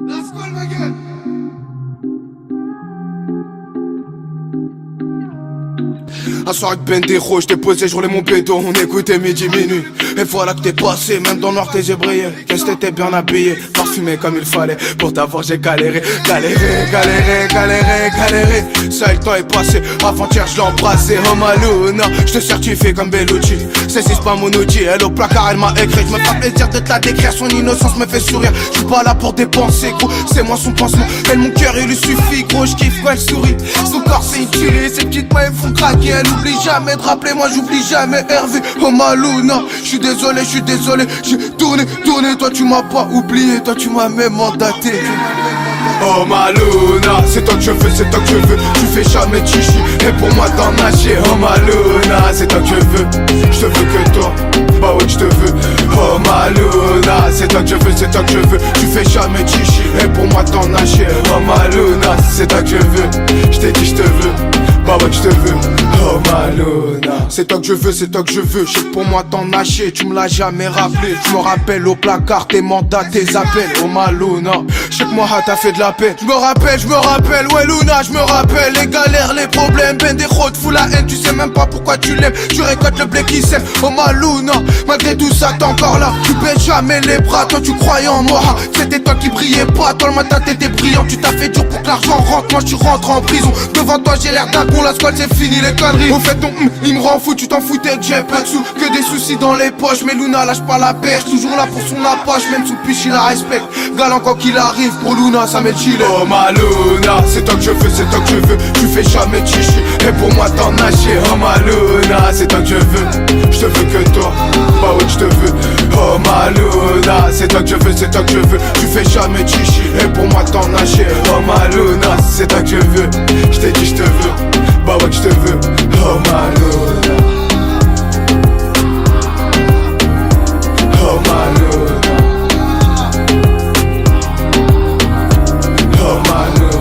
La squale, ma gueule. Un soir avec Bendero, j't'ai posé, j'roulais mon bédo, on écoutait midi minuit. Et voilà que t'es passé, même dans le noir tes yeux brillaient. Qu'est-ce que t'étais bien habillé, parfumé comme il fallait. Pour t'avoir j'ai galéré, galéré. Ça le temps est passé, avant-hier je l'ai embrassé. Oh Maluna, j'te certifie comme Bellucci. C'est pas mon outil, elle au placard elle m'a écrit. J'me fais plaisir de te la décrire, son innocence me fait sourire. J'suis pas là pour dépenser gros, c'est moi son pansement. Elle mon cœur il lui suffit gros, j'kiffe quand elle sourit. Son corps c'est une tuerie, ses petites mains elles font craquer. Elle oublie jamais de rappeler, moi j'oublie jamais Hervé. Oh Maluna, j'suis désolé, j'ai tourné, toi tu m'as pas oublié, toi tu m'as même mandaté. Oh Maluna, c'est toi que je veux, c'est toi que je veux. Tu fais jamais de chichi, et pour moi t'en as chier. Oh Maluna, c'est toi que je veux. Je te veux que toi, bah ouais je te veux. Oh Maluna, c'est toi que je veux, c'est toi que je veux. Tu fais jamais de chichi, et pour moi t'en as chier. Oh Maluna, c'est toi que je veux. Je t'ai dit je te veux, bah ouais je te veux. Oh Maluna, c'est toi que je veux, c'est toi que je veux. Je sais que pour moi t'en as chier, tu me l'as jamais rappelé. Je me rappelle au placard tes mandats, tes appels. Oh Maluna, je sais que moi t'as fait de la peine. Je me rappelle, ouais Luna, je me rappelle. Les galères, les problèmes, ben des routes, fous la haine. Tu sais même pas pourquoi tu l'aimes, tu récoltes le blé qui sème. Oh Maluna, malgré tout ça t'es encore là. Tu baisses jamais les bras, toi tu croyais en moi. C'était toi qui brillais pas, toi le matin t'étais brillant. Tu t'as fait dur pour que l'argent rentre, moi tu rentres en prison. Devant toi j'ai l'air d'un con, la squale c'est fini les conneries. Au fait ton il me rend fou, tu t'en foutais que j'ai pas de sous. Que des soucis dans les poches, mais Luna lâche pas la perche. Toujours là pour son approche, même sous piche il la respecte. Galant quoi qu'il arrive, pour Luna ça met chillé. Oh Maluna, c'est toi que je veux, c'est toi que je veux. Tu fais jamais de chichi, et pour moi t'en as chier. Oh Maluna, c'est toi que je veux. Je te veux que toi, bah ouais je te veux. Oh Maluna, c'est toi que je veux, c'est toi que je veux. Tu fais jamais de chichi, et pour moi t'en as chier. Oh Maluna, c'est toi que je veux. Je t'ai dit je te veux, bah ouais que je te veux. Oh Maluna, oh Maluna, oh Maluna,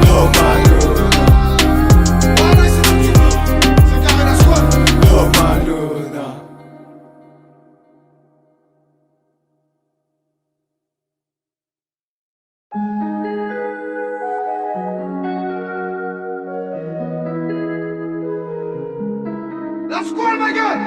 oh Maluna, oh Maluna. La squale, ma gueule!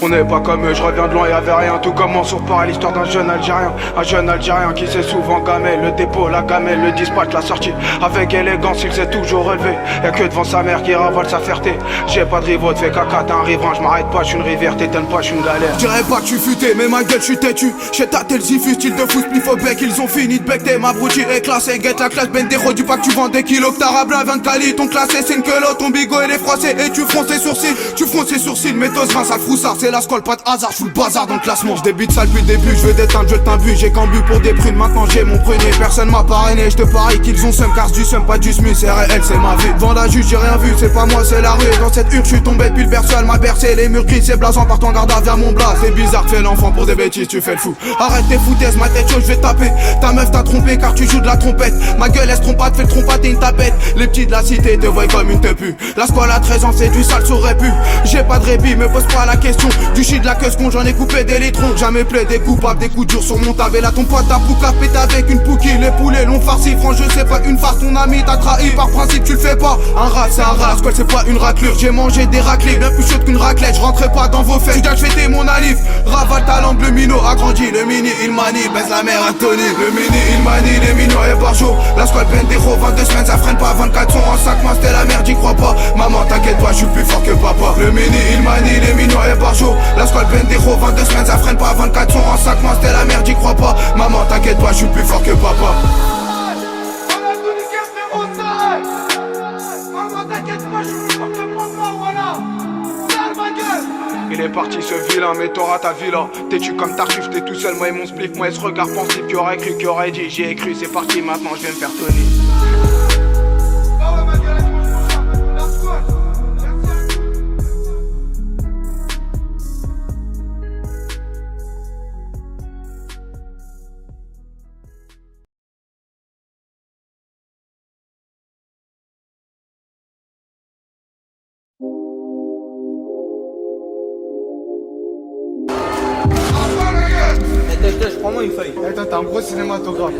On n'est pas comme eux, je reviens de loin, y'avait rien. Tout commence par l'histoire d'un jeune Algérien. Un jeune Algérien qui s'est souvent gamé. Le dépôt, la gamelle, le dispatch, la sortie. Avec élégance, il s'est toujours relevé. Y'a que devant sa mère qui ravole sa fierté. J'ai pas de rivaux, fais caca, t'es un riverain. J'm'arrête pas, j'suis une rivière, t'éteins pas, j'suis une galère. J'dirais pas que j'suis futé, mais ma gueule, j'suis têtu. J'ai tâté le zifu, style de fou, spliff au bec. Ils ont fini de becter, ma broutille est classée. Guette la classe, Bendero, du pas que tu vends des kilos. Que t'as rabla, 20 cali, ton classé, c'est une queue. Ton bigot, il est froissé. Et tu fronces les sourcils, mais t'oses 20, sale froussard. C'est la scolle, pas de hasard. J'fous le bazar dans le classement, j'débite ça depuis le début, j'veux déteindre, je t'imbu, j'ai qu'un but pour des prunes, maintenant j'ai mon prunier, personne m'a parrainé, j'te parie qu'ils ont seum, car du seum, pas du smus, c'est réel, c'est ma vie. Devant la juge, j'ai rien vu, c'est pas moi, c'est la rue, dans cette hurle, j'suis tombé depuis le berceau, elle m'a bercé, les murs gris, c'est blasant, partant en garde à vers mon blas, c'est bizarre, fais l'enfant pour des bêtises, tu fais le fou. Arrête tes foutaises, ma tête chaude, j'vais taper, ta meuf t'a trompé car tu joues de la trompette, ma gueule elle se trompate, fais le trompate et une tapette, les petits de la cité te voient comme une tepu, la squale à 13 ans, c'est du sale, saurait pu, j'ai pas de répit, me pose pas la question, du shit de la queue j'en ai coupé des litrons, jamais plaidé coupable, des coups durs sur mon tabé. Là ton pote t'a poucave, pété avec une pouquille. Les poulets l'ont farci, franchement je sais pas une farce. Ton ami t'a trahi, par principe tu le fais pas. Un rat c'est un rat, la squale c'est pas une raclure. J'ai mangé des raclés, bien plus chaude qu'une raclette. Je rentrais pas dans vos fêtes, tu dois fêter mon alif. Ravale ta langue, le minot agrandi. Le mini il manie, baisse la mère Anthony. Le mini il manie, les minots est par chaud. La squale Bendero, 22 semaines ça freine pas. 24 sont en sac, moi c'était la merde, j'y crois pas. Maman t'inquiète pas, je suis plus fort que papa. Le mini il manie, les minots est par chaud. La squale Bendero, 22 semaines ça freine pas, 24 sont en sac, moi c'était la merde, j'y crois pas. Maman t'inquiète pas, je suis plus fort que papa. Il est parti ce vilain, mais t'auras ta villa. T'es-tu comme Tartuffe, t'es tout seul, moi et mon spliff. Moi et ce regard pensif qui aurait cru, qui aurait dit. J'y ai cru, c'est parti, maintenant je vais me faire Tony. Tâche, prends-moi une feuille. Attends, t'es un gros cinématographe.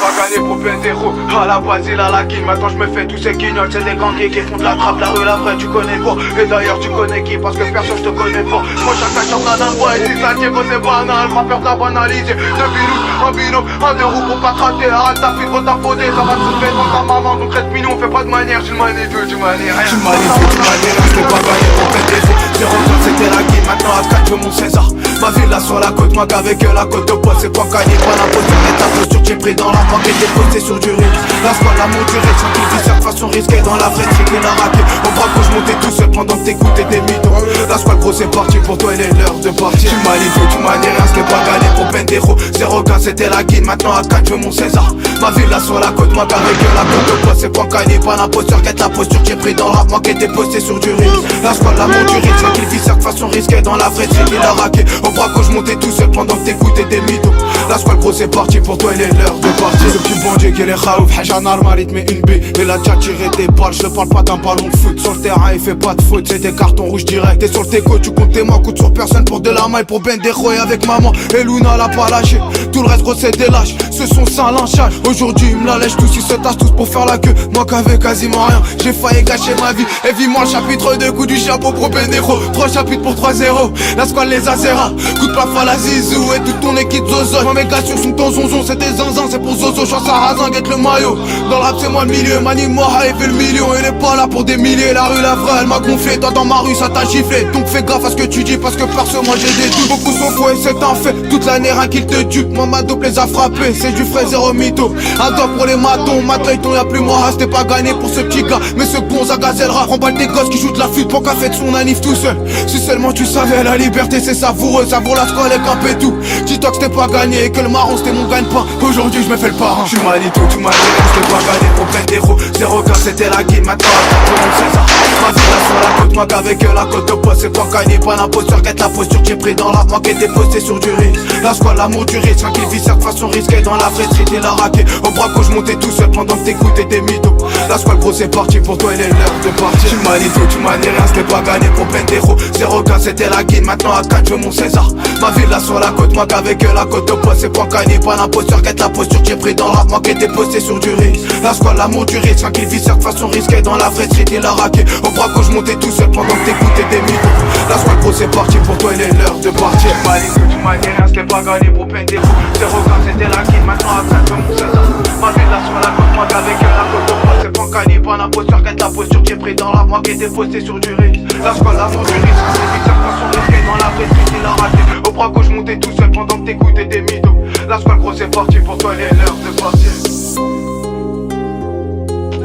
Pas gagné pour Bendero, à la base il a la guine. Maintenant je me fais tous ces guignols, c'est des gangués qui font de la trappe, la rue la vraie tu connais pas. Et d'ailleurs tu connais qui, parce que personne je te connais pas. Moi chacun chante d'un bois et si ça tient c'est banal, ma peur t'a banalisé. Deux bilous, un binôme, un deux roues pour pas te rater. Arrête ta fille, trop t'as faudé, ça va te soulever dans ta maman. Donc reste mignon, fais pas de manière, tu manies tout, tu manies rien. Tu manies tout, tu manies rien, je t'ai pas gagné pour Bendero. 0-4 c'était la guine, maintenant à 4 je veux mon César. Ma ville là sur la côte, moi qu'avec la côte de bois, c'est pas gagné, pas la posture, mais ta posture, j'ai pris dans la banque et t'es posté sur du rythme. La squad, la monturée, sans qu'il dise cette façon risquée dans la vraie street et la raquette. Au bras gauche, montais tout seul pendant que t'écoutais des mythos. La squad, gros, c'est parti pour toi, il est l'heure de partir. Tu m'as tout, tu m'as rien, ce qui est pas gagné pour Bendero. 0-15, c'était la guine, maintenant à 4, je veux mon César. Ma ville là sur la côte, moi qu'avec la côte de bois, c'est pas gagné, pas l'imposteur, quête la posture, j'ai pris dans le rap, moi qui t'es posté sur du rythme. La squad, la monturée, sans qu'il dise cette façon risquée dans la vraie street et la raquette. Au bras gauche, montais tout seul pendant que t'écoutais des mythos. La squad, gros, c'est parti pour toi, il est l'heure de partir. Le petit bandit qui est khaouf, حاجة نارمال il te met une bille. Il a déjà tiré des balles, je parle pas d'un ballon de foot. Sur le terrain il fait pas de faute, c'est des cartons rouges direct. T'es sur le teco, tu comptes tes mains, coûte sur personne pour de la maille. Pour Bendero et avec maman, et Luna l'a pas lâché. Tout le reste gros c'est des lâches, ce sont sans lynchage. Aujourd'hui ils me la lèchent tous, ils se tassent tous pour faire la queue. Moi qu'avec quasiment rien, j'ai failli gâcher ma vie. Et vis-moi le chapitre 2, coup du chapeau pour Bendero. 3 chapitres pour 3-0, la squad les azera. Coup de plafond à la zizou et toute ton équipe zozo. Moi mes gars sur son ton zonzon, c'est des zinzins, c'est pour Zozo. J'en sarrasin, guette le maillot. Dans le rap c'est moi le milieu, Mani Moha il fait le million. Il est pas là pour des milliers, la rue la vraie elle m'a gonflé. Toi dans ma rue ça t'a giflé. Donc fais gaffe à ce que tu dis parce que perso moi j'ai des doutes. Beaucoup sont faux et c'est un fait, toute l'année rien qu'il te tue. Moi ma dope les a frappés, c'est du frais zéro mytho. Un doigt pour les matons, Matlayton y'a plus moi. C'était pas gagné pour ce petit gars, mais ce bon ça gazellera. Remballe des gosses qui jouent de la flûte pour qu'a fait de son anif tout seul. Si seulement tu savais la liberté c'est savoureux, ça vaut la squale et camp et tout. Dis-toi que c'était pas gagné et que le marron c'était mon gagne-pain. Aujourd'hui je me fais le parrain. Tu m'as dit tout, tu m'as dit que c'était pas gagné pour Bendero. 0-15 c'était la game, maintenant tout le monde sait ça. Ma vie là sur la côte, moi qu'avec la côte de bois, c'est pas gagné, pas l'imposteur, quête la posture, j'ai pris dans la moi qui était posté sur du risque. La squad, l'amour du risque, tranquille, vie cette façon risquée dans la vraie street et la raquette. Au bras gauche, montais tout seul pendant que t'écoutais des mythos. La squad, gros, c'est parti pour toi, il est l'heure de partir. Tu m'as dit tout, tu m'as dit rien, c'était pas gagné pour Bendero. 0-15 c'était la game, maintenant à 4 je veux mon César. Ma vie là sur la côte, moi qu'avec la côte de bois, c'est pas gagné, pas l'imposteur, quête la posture, j'ai pris dans la moi qui était posté sur du risque. La squad, l'amour du risque, tranquille, vie cette façon risquée dans la vraie street et la raquette. Au bras gauche, montais tout seul pendant que t'écoutais des mythos. La squad, gros, c'est parti pour toi, il est l'heure de partir. Tu m'as dit tout, tu m'as dit rien, c'était pas gagné pour Bendero. 0-15 c'était la game, maintenant à 4 je veux mon César. Ma vie là sur la côte, moi qu'avec la côte de bois, c'est pas gagné, pas l'imposteur, quête la posture, j'ai pris dans la moi qui était posté sur du risque. La squad, l'amour du risque, c'est vie cette façon risquée dans la vraie street et la raquette. Au bras gauche, montais tout seul pendant que t'écoutais des mythos. La squad, gros, c'est parti pour toi, il est l'heure de partir.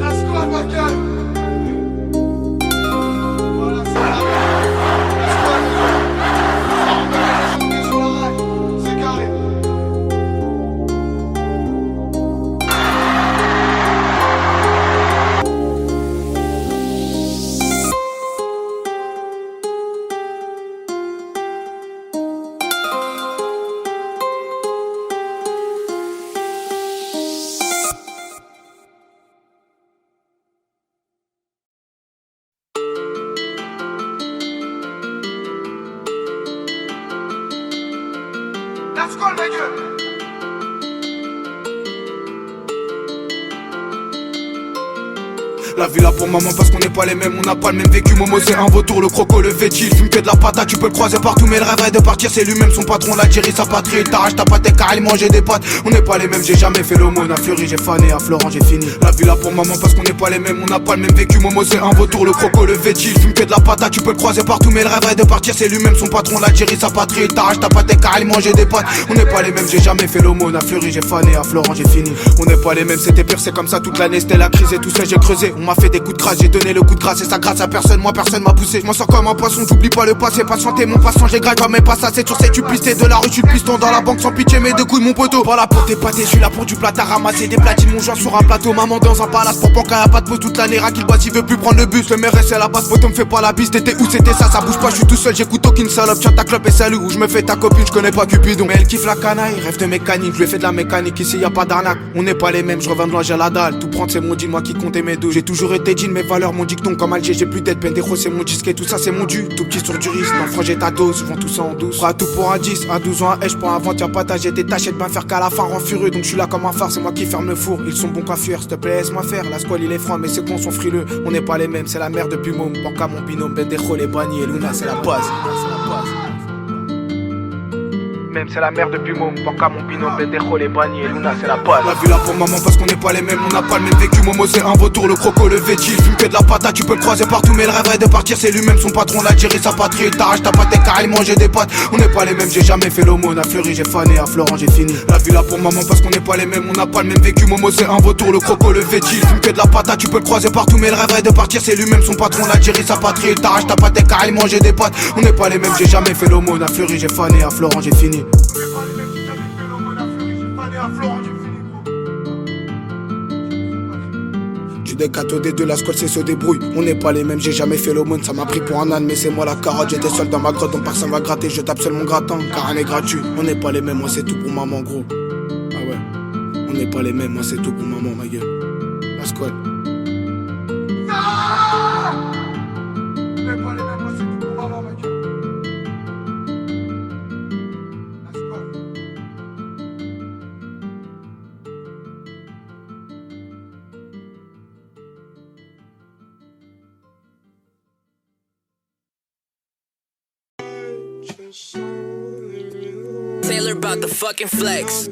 La squad, ma gueule. Voilà, c'est la squad. Sur la rail, c'est carré. Let's go, les gars. La vie là pour maman parce qu'on n'est pas les mêmes, on n'a pas le même vécu. Momo c'est un vautour, le croco, le vétil. Fume que de la patate, tu peux le croiser partout. Mais le rêve est de partir, c'est lui-même son patron. L'Algérie, sa patrie, il t'arrache ta pâte et car il mangeait des pâtes. On n'est pas les mêmes, j'ai jamais fait l'aumône. À Fleury, j'ai fané, à Florent, j'ai fini. La vie là pour maman parce qu'on n'est pas les mêmes, on n'a pas le même vécu. Momo c'est un vautour, le croco, le vétil. Fume que de la patate, tu peux le croiser partout. Mais le rêve est de partir, c'est lui-même son patron. L'Algérie, sa patrie, il t'arrache ta pâte et car il mangeait des pâtes. On n'est pas les mêmes, j'ai jamais fait l'aumône. À Fleury, j'ai fané, à Florent, j'ai fini. On n'est pas les mêmes, c'était pire, c'est comme ça toute l'année, c'était la crise et tout ça, j'ai creusé. m'a fait des coups de grâce, j'ai donné le coup de grâce et ça grâce à personne, moi personne m'a poussé. Je m'en sors comme un poisson, j'oublie pas le passé, patienter mon passant, j'ai grave même pas ça, c'est sur cette tu pisté de la rue, tu le piston dans la banque sans pitié, mes deux couilles mon poteau. Pas là pour tes pâtés, je suis là pour du plat à ramasser des platines, mon joint sur un plateau, maman dans un palace pour panka, y'a pas de pause toute l'année, qu'il bosse, il veut plus prendre le bus, le maire c'est la base, poteau me fait pas la bise, t'étais où c'était ça bouge pas, je suis tout seul, j'écoute aucune salope, tiens ta clope et salut, où je me fais ta copine, je connais pas Cupidon, mais elle kiffe la canaille, rêve de mécanique, je lui ai fait de la mécanique, ici y a pas d'arnaque, on n'est pas les mêmes, je revends de l'ange à la dalle, tout prendre c'est mon deal, moi qui comptais mes dos, j'ai toujours été jean, mes valeurs, mon dicton comme Alger, j'ai plus d'être pendejo, c'est mon disque et tout ça c'est mon dû, tout petit sur du risque, non j'ai ta dose, je vends tout ça en douce, prêt à tout pour un 10, à 12 ans, un H pour un vent, y'a pas tâche, j'ai des tâches, bien faire qu'à la fin rend furieux, donc je suis là comme un phare, c'est moi qui ferme le four, ils sont bons coiffeurs, s'il te plaît laisse-moi faire, la squale il est franc, mais c'est qu'on sont frileux, on n'est pas les mêmes, c'est la mère depuis môme, banca mon binôme, Bendejo, les Bani et Luna, c'est la base. Même c'est la mère depuis môme, banca mon binôme, Bendejo, les Bani et Luna, c'est la base. La vie là pour maman parce qu'on n'est pas les mêmes, on n'a pas le même vécu, Momo c'est un vautour, le croco, le veggie, il fume que de la patate, tu peux le croiser partout, mais le rêve de partir, c'est lui-même son patron, l'Algérie, sa patrie, il t'arrache ta pâte, car il mangeait des pâtes, on n'est pas les mêmes, j'ai jamais fait l'aumône, à Fleury j'ai fané, à Florent j'ai fini. La vie là pour maman parce qu'on n'est pas les mêmes, on n'a pas le même vécu, Momo c'est un vautour, le croco, le veggie, il fume que de la patate, tu peux le croiser partout, mais le rêve de partir, c'est lui-même son patron, l'Algérie, sa patrie, il t'arrache ta pâte, car il mangeait des pâtes, on n'est pas les mêmes, j'ai jamais fait l'aumône, à Fleury j'ai fané, à Florent j'ai fini. Du décatodé de la squale c'est se débrouille. On n'est pas les mêmes, j'ai jamais fait l'aumône. Ça m'a pris pour un âne mais c'est moi la carotte. J'étais seul dans ma grotte donc personne va gratter. Je tape seul mon gratin car rien n'est gratuit. On n'est pas les mêmes, moi c'est tout pour maman gros. Ah ouais, on n'est pas les mêmes, moi c'est tout pour maman ma gueule. La squale. On n'est pas les mêmes, moi c'est tout pour maman ma gueule. Taylor about the fucking flex.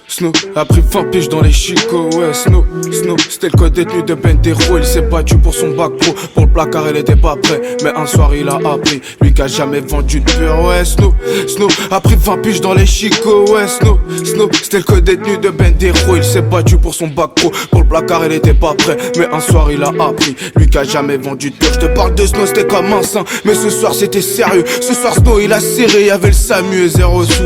Snow a pris 20 piges dans les chicots, ouais Snow, c'était le code détenu de Bendejo. Il s'est battu pour son bac pro, pour le placard il était pas prêt. Mais un soir il a appris, lui qui a jamais vendu de pur, ouais Snow a pris 20 piges dans les chicots, ouais Snow, c'était le code détenu de Bendejo. Il s'est battu pour son bac pro, pour le placard il était pas prêt. Mais un soir il a appris, lui qui a jamais vendu de pur. Je te parle de Snow, c'était comme un saint, mais ce soir c'était sérieux. Ce soir Snow il a serré, y'avait le Samu et 0 sous.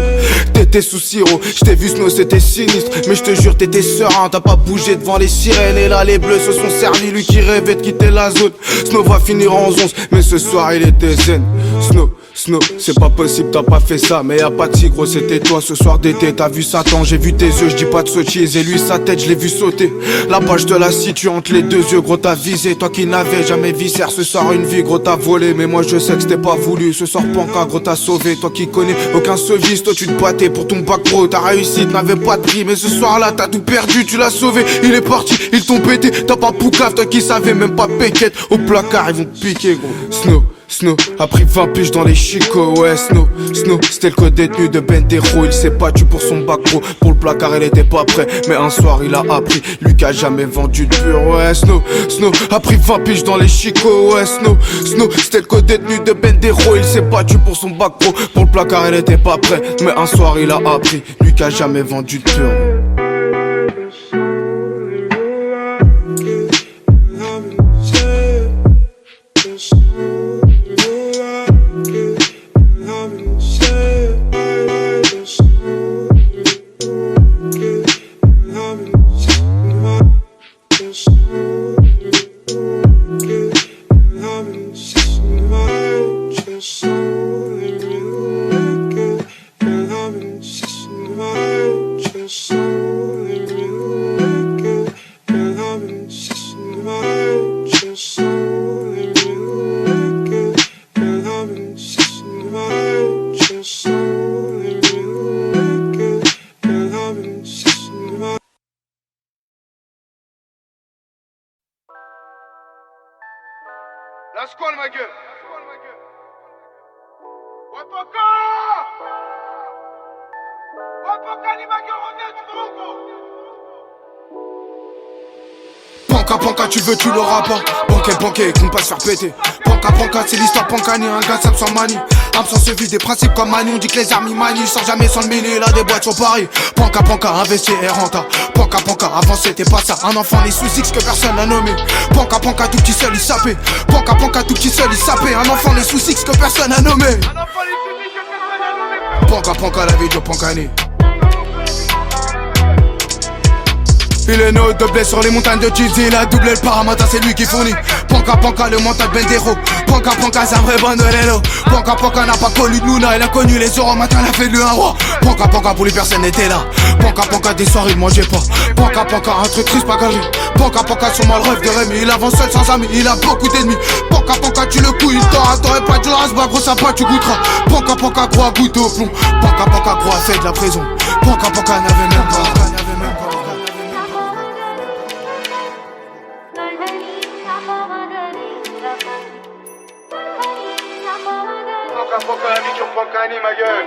T'étais sous sirop, j't'ai vu Snow c'était sinistre, mais je te jure t'étais serein, t'as pas bougé devant les sirènes. Et là les bleus se sont servis, lui qui rêvait de quitter la zone. Snow va finir en 11, mais ce soir il était zen. Snow, c'est pas possible, t'as pas fait ça. Mais y'a pas de si gros, c'était toi ce soir d'été. T'as vu Satan, j'ai vu tes yeux, je dis pas de sottise. Et lui sa tête, je l'ai vu sauter. Là-bas je te la situe entre les deux yeux, gros t'as visé. Toi qui n'avais jamais viscère, ce soir une vie, gros t'as volé. Mais moi je sais que c'était pas voulu, ce soir panka, gros t'as sauvé. Toi qui connais aucun sevice, toi tu te battais pour ton bac pro. Ta réussite n'avait pas de prix, mais ce soir là t'as tout perdu, tu l'as sauvé. Il est parti, ils t'ont pété, t'as pas poucave, toi qui savais même pas péquette. Au placard ils vont te piquer gros. Snow a pris 20 piges dans les chicots, ouais Snow, c'était le code détenu de Bendejo. Il s'est battu pour son bac pro, pour le placard il était pas prêt. Mais un soir il a appris, lui qui a jamais vendu de pur, ouais Snow a pris 20 piges dans les chicots, ouais Snow, c'était le code détenu de Bendejo. Il s'est battu pour son bac pro, pour le placard il était pas prêt. Mais un soir il a appris, lui qui a jamais vendu de pur. La squale ma gueule. Wapaka ni ma gueule, reviens, tu me rends. Panka, tu veux, tu l'auras pas. Banquet, qu'on pas se faire péter. Panka, c'est l'histoire Pankani, un gars de sans manie. Âme sans se vide, des principes comme Mani. On dit que les armes manient, sans jamais sans le mini. Là, des boîtes sur Paris. Panka, investir et renta. Panka, avant c'était pas ça. Un enfant, les sous-X que personne n'a nommé. Panka, tout petit seul, il sapait. Panka, tout petit seul, il sapait. Un enfant, les sous-X que personne n'a nommé. Panka, la vie de Pankani. Il est notre de blé sur les montagnes de Tizi. Il a doublé le paramata, c'est lui qui fournit. Panka, le mental Bendero. Panka, c'est un vrai bandolero. Panka n'a pas connu de Luna. Il a connu les euros, matin il a fait de lui un roi. Panka, pour lui personne n'était là. Panka, des soirs il mangeait pas. Panka, un truc triste pas gavé. Panka, sur moi le rêve de Rémi. Il avance seul sans amis, il a beaucoup d'ennemis. Panka, tu le couilles, il t'aurais pas du rasba, gros sympa, tu goûteras. Panka, gros à goûter au plomb. Panka, gros a fait de la prison. Panka, n'avait même pas. Panka, la vie sur Pankani, ma gueule.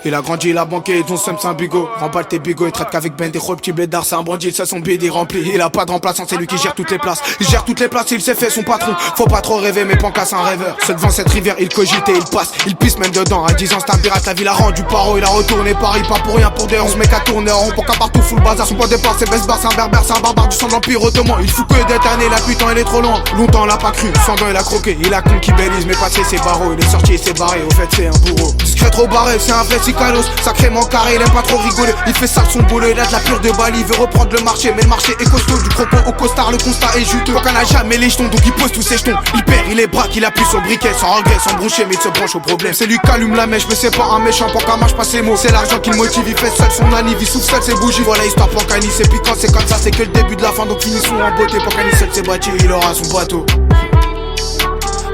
Il a grandi, il a banqué, ton seum c'est un bigot. Remballe tes bigots, il traite qu'avec Ben des petit blédard, c'est un bandit, ça son bide il remplit. Il a pas de remplaçant, c'est lui qui gère toutes les places. Il gère toutes les places, il s'est fait son patron. Faut pas trop rêver, mais Panka c'est un rêveur. Seul devant cette rivière, il cogite et il passe. Il pisse même dedans, à 10 ans c'est un pirate, la ville a rendu paro. Il a retourné Paris, pas pour rien, pour des 11 mecs à tourner en rond. Panka partout, full bazar, son point de départ, c'est Besbar, c'est un berbère, c'est un barbare du sang de l'Empire ottoman. Il fout que d'être année, la putain il est trop loin. Longtemps l'a pas cru, sans dents il a croqué. Il a conquis Belize, mais passé ses barreaux. Il est sorti, il s'est barré, au fait c'est un bourreau. Discret trop barré, c'est un vrai sicalos, sacrément carré, il aime pas trop rigoler. Il fait ça de son boulot, il a de la pure de Bali. Il veut reprendre le marché, mais le marché est costaud. Du croco au costard, le constat est juteux. Panka n'a jamais les jetons, donc il pose tous ses jetons. Il perd, il est braque, il appuie sur le briquet. Sans regret, sans broncher, mais il se branche au problème. C'est lui qui allume la mèche, mais c'est pas un méchant. Panka marche pas ses mots, c'est l'argent qui le motive. Il fait seul son anniv, il souffle seul ses bougies. Voilà histoire Pankani, c'est piquant, c'est comme ça, c'est que le début de la fin. Donc finissons en beauté. Pankani seul s'est bâti, il aura son bateau.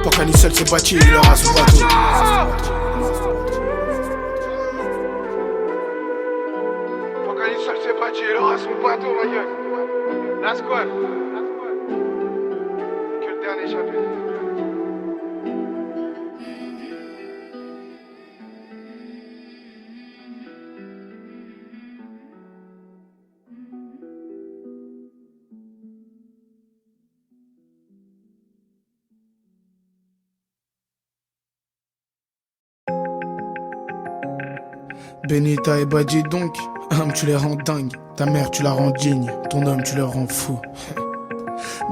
Pankani seul s'est bâti, il aura son bateau. Seul s'est bâti, il aura son bateau, ma gueule. La squad. Que le dernier chapitre. Benita et Badji donc. Tu les rends dingues, ta mère tu la rends digne, ton homme tu le rends fou.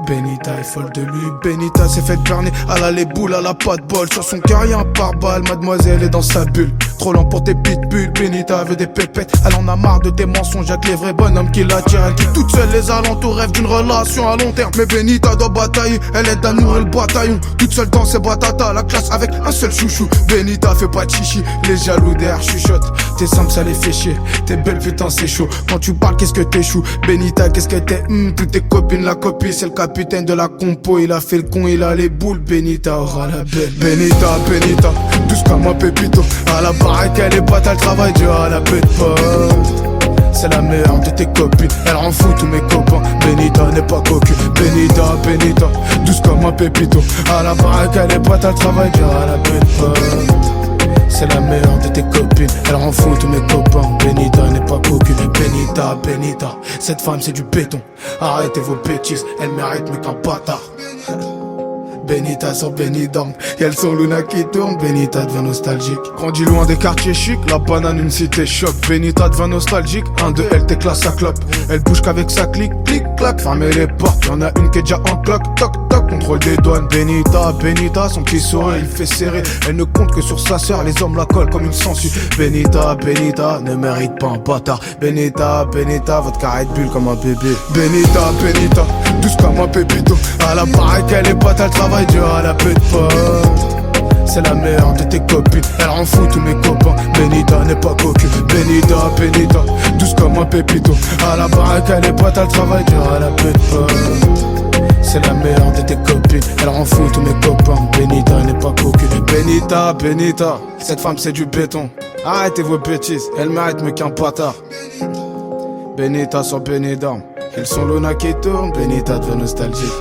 Benita est folle de lui, Benita s'est fait berner. Elle a les boules, elle a pas de bol. Sur son cœur y'a un pare-balles, mademoiselle est dans sa bulle. Trop lent pour tes pitbulls, Benita veut des pépettes. Elle en a marre de tes mensonges, y'a que les vrais bonhommes qui l'attirent. Elle quitte toute seule les alentours, rêve d'une relation à long terme. Mais Benita doit batailler, elle aide à nourrir le bataillon. Toute seule dans ses batatas, la classe avec un seul chouchou. Benita fait pas de chichi, les jaloux derrière chuchotent. T'es simple, ça les fait chier, t'es belle putain c'est chaud. Quand tu parles qu'est-ce que t'échoues, Benita qu'est-ce que t'es toutes tes copines la copie, c'est le capitaine de la compo. Il a fait le con, il a les boules, Benita aura la belle. Benita, douce comme un pépito. À la baraque elle est pas, t'as le travail dur à la bête pote. C'est la meilleure de tes copines, elle rend fou tous mes copains. Benita n'est pas cocu, Benita, douce comme un pépito. À la baraque elle est pas, t'as le travail dur à la bête pote. C'est la meilleure de tes copines, elle rend fou tous mes copains. Benita n'est pas cocu, Benita, cette femme c'est du béton. Arrêtez vos bêtises, elle mérite mieux qu'un bâtard. Benita sur Benidorm, y'a le son Luna qui tourne, Benita devient nostalgique. Grandit loin des quartiers chics, la banane une cité choc. Benita devient nostalgique, un de elle t'éclate sa clope. Elle bouge qu'avec sa clic, clic, clac, fermez les portes. Y'en a une qui est déjà en cloque, toc, toc, contrôle des douanes. Benita, son petit sourire il fait serrer. Elle ne compte que sur sa sœur, les hommes la collent comme une sangsue. Benita, ne mérite pas un bâtard. Benita, votre carré de bulle comme un bébé. Benita, douce comme un pépito. À la baraque elle est pas, t'as le travail dur à la pète pote. C'est la meilleure de tes copines, elle rend fou tous mes copains. Benita n'est pas cocu, Benita, douce comme un pépito. À la baraque elle est pas, t'as le travail dur à la pète pote. C'est la meilleure de tes copines, elle rend fou tous mes copains. Benita n'est pas cocu, Benita, cette femme c'est du béton. Arrêtez vos bêtises, elle mérite mieux qu'un bâtard. Benita sur Benidorm, ils sont Luna qui tourne, Benita devient nostalgique.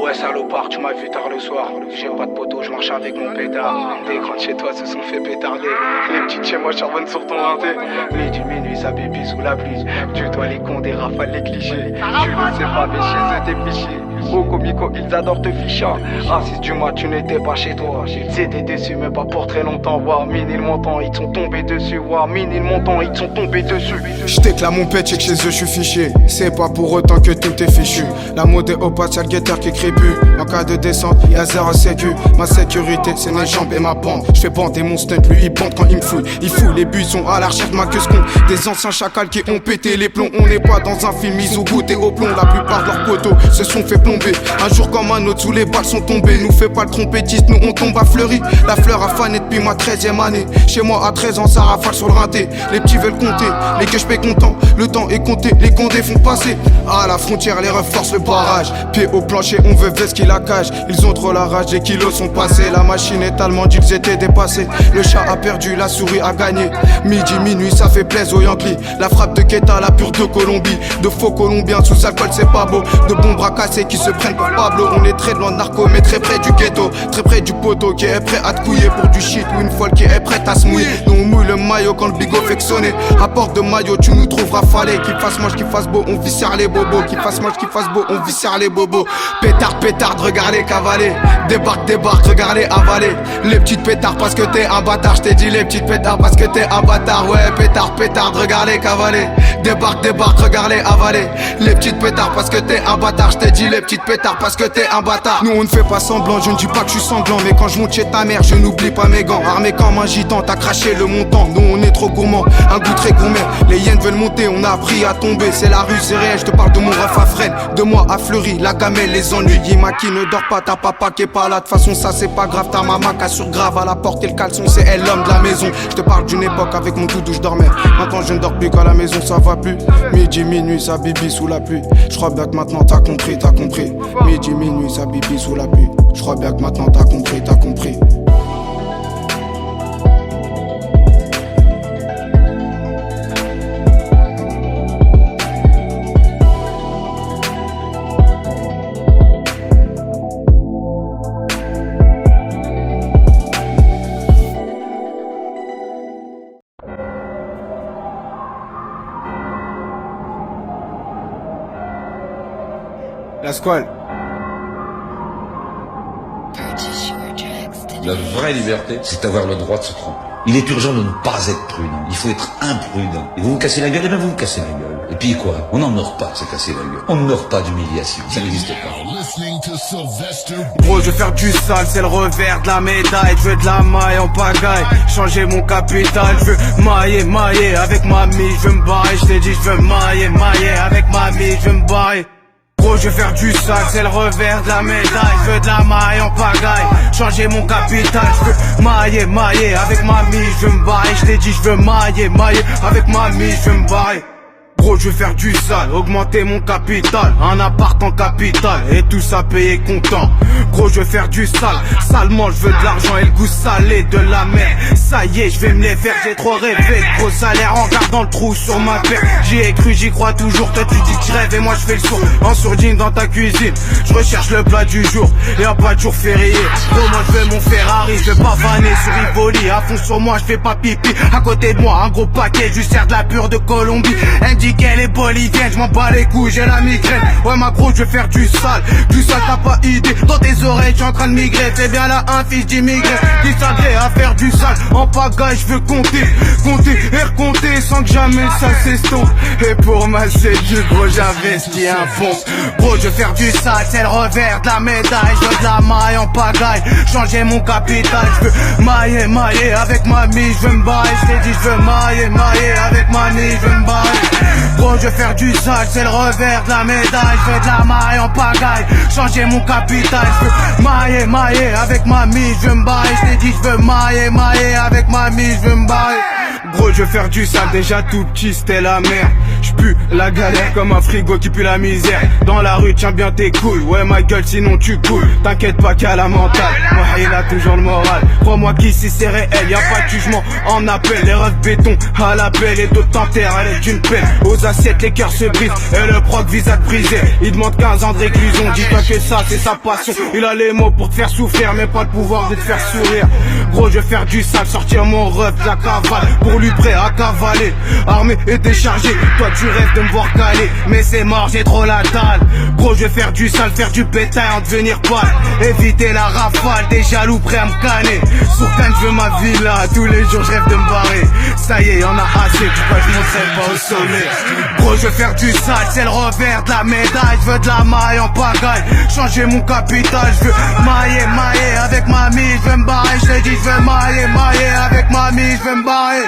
Ouais salopard, tu m'as vu tard le soir. J'ai pas de poteau, je marche avec mon pétard. Des grands chez toi se sont fait pétarder. Les petites chez moi charbonnent sur ton hanté. Midi, minuit, ça baby sous la pluie. Tu dois les cons, des rafales, les clichés. Tu le sais pas mais chez eux t'es fiché. Au comico, ils adorent te ficher. Ah 6 du mois, tu n'étais pas chez toi. J'étais déçu mais pas pour très longtemps. Ouah, mine le montant, ils sont tombés dessus. Ouah, mine le montant, ils sont tombés dessus. J't'éclame mon pet, et que chez eux je suis fiché. C'est pas pour autant que tout est fichu. La mode est opaque, y'a le guetteur qui crépue. En cas de descente, y'a zéro sécu. Ma sécurité, c'est mes jambes et ma bande. J'fais bander mon stunt, lui il bande quand il me fouille. Il fout les buissons à la recherche de ma queue con. Des anciens chacals qui ont pété les plombs. On n'est pas dans un film, ils ont goûté au plomb. La plupart de leurs poteaux se sont fait plomber. Un jour comme un autre, sous les balles sont tombés. Nous fais pas le trompettiste, nous on tombe à Fleury. La fleur a fané depuis ma 13e année. Chez moi à 13 ans, ça rafale sur le rinté. Les petits veulent compter, les que j'paie content. Le temps est compté, les condés font passer. À la frontière, les reforcent le barrage. Pied au plancher, on veut vesquer la cage. Ils ont trop la rage, les kilos sont passés. La machine est tellement dure qu'ils étaient dépassés. Le chat a perdu, la souris a gagné. Midi, minuit, ça fait plaisir aux Yankees. La frappe de Keta, la pure de Colombie. De faux colombiens sous alcool, c'est pas beau. De bons bras cassés qui se prennent pour Pablo. On est très loin de narco, mais très près du ghetto. Très près du poteau qui est prêt à te couiller pour du shit. Ou une folle qui est prête à se mouiller. Nous on mouille le maillot quand le bigot fait que sonner. À port de maillot, tu nous trouveras fallé. Qu'il fasse moche, qu'il fasse beau, on viscère les bobos. Qu'il fasse moche, qu'il fasse beau, on viscère les bobos. Pétard, pétard, regarde les cavaliers. Débarque, débarque, regarde les avaler. Les petites pétards parce que t'es un bâtard. J't'ai dit les petites pétards parce que t'es un bâtard. Ouais, pétard, pétard, regarde les cavaliers. Débarque, débarque, regarde les avaler. Les petites pétards parce que t'es un bâtard. J't'ai dit les petites pétards parce que t'es un bâtard. Nous on ne fait pas semblant, je ne dis pas que je suis sanglant. Mais quand je monte chez ta mère, je n'oublie pas mes gants. Armé comme un gitan, t'as craché le montant. Nous on est trop gourmand, un goût très gourmet. Les hyènes veulent monter, on a appris à tomber. C'est la rue, c'est réel, je te parle de mon ref à Fresnes. De moi à Fleury, la gamelle, les ennuis. Yimaki ne dort pas, t'as papa qui est pas là. De façon ça c'est pas grave, ta maman qui sur grave à la porte et le caleçon, c'est elle l'homme de la maison. Je te parle d'une époque avec mon doudou, je dormais. Maintenant je ne dors plus qu'à la maison, ça va plus. Midi, minuit, ça bibi sous la pluie. Je crois bien que maintenant t'as compris, t'as compris. Midi, minuit, ça bibi sous la pluie. Je crois bien que maintenant t'as compris, t'as compris. La squale. La vraie liberté, c'est avoir le droit de se tromper. Il est urgent de ne pas être prudent. Il faut être imprudent. Et vous vous cassez la gueule, et bien vous vous cassez la gueule. Et puis quoi? On n'en meurt pas de se casser la gueule. On ne meurt pas d'humiliation. Ça n'existe pas. Gros, je veux faire du sale, c'est le revers de la médaille. Je veux de la maille en pagaille, changer mon capital. Je veux mailler, mailler avec mamie, je veux me barrer. Je t'ai dit, je veux mailler, mailler avec mamie, je veux me barrer. Gros, je veux faire du sale, c'est le revers de la médaille. Je veux de la maille en pagaille, changer mon capital. Je veux mailler, mailler avec mamie, je veux me barrer. Je t'ai dit, je veux mailler, mailler avec mamie, je veux me barrer. Gros, je veux faire du sale, augmenter mon capital. Un appart en capitale, et tout ça payé content. Gros, je veux faire du sale, salement, je veux de l'argent et le goût salé de la mer. Ça y est, je vais me les faire, j'ai trop rêvé. Gros salaire en gardant le trou sur ma paire. J'y ai cru, j'y crois toujours. Toi tu dis que tu rêves et moi je fais le sourd. En sourdine dans ta cuisine, je recherche le plat du jour. Et un pas de jour férié. Gros, moi je veux mon Ferrari, je veux pas vanner sur Rivoli. À fond sur moi, je fais pas pipi. À côté de moi, un gros paquet, je sers de la pure de Colombie. Elle dit qu'elle est bolivienne, je m'en bats les couilles, j'ai la migraine. Ouais ma gros, je veux faire du sale, t'as pas idée. Dans tes oreilles, je suis en train de migrer. C'est bien là un fils d'immigré qui s'attrait à faire du sale. En pagaille, je veux compter, compter et recompter sans que jamais ça s'estompe. Et pour ma sécu, gros, j'investis un fond. Gros, je veux faire du sale, c'est le revers de la médaille. Je veux de la maille en pagaille, changer mon capital. Je veux mailler, mailler avec mamie, je veux me barrer. Je t'ai dit, je veux mailler, mailler avec mamie, je veux me barrer. Gros, je veux faire du sale, c'est le revers de la médaille. Je veux de la maille en pagaille, changer mon capital. Je veux mailler, mailler avec mamie, je veux me barrer. Je t'ai dit, je veux mailler, mailler avec mamie, je veux me barrer. Gros je veux faire du sale, déjà tout petit c'était la merde. J'pue la galère comme un frigo qui pue la misère. Dans la rue tiens bien tes couilles, ouais ma gueule sinon tu coules. T'inquiète pas qu'à la mentale, moi il a toujours le moral. Crois-moi qu'ici c'est réel, y'a pas de jugement en appel. Les rêves béton à l'appel et d'autres t'enterrent à l'aide d'une pelle. Aux assiettes les cœurs se brisent et le proc vise à te briser. Il demande 15 ans de réclusion, dis-toi que ça c'est sa passion. Il a les mots pour te faire souffrir mais pas le pouvoir de te faire sourire. Gros je veux faire du sale, sortir mon ref de la cavale. Pour lui prêt à cavaler, armé et déchargé. Toi tu rêves de me voir caler, mais c'est mort j'ai trop la dalle. Gros je veux faire du sale, faire du bétail en devenir pâle. Éviter la rafale, des jaloux prêts à me canner. Sur Cannes je veux ma villa, tous les jours je rêve de me barrer. Ça y est y'en a assez, tu crois que je monterai pas au sommet. Gros je veux faire du sale, c'est le revers de la médaille. Je veux de la maille en pagaille, changer mon capital. Je veux mailler avec mamie, je veux me barrer. Je t'ai dit je veux mailler avec mamie, je veux me barrer.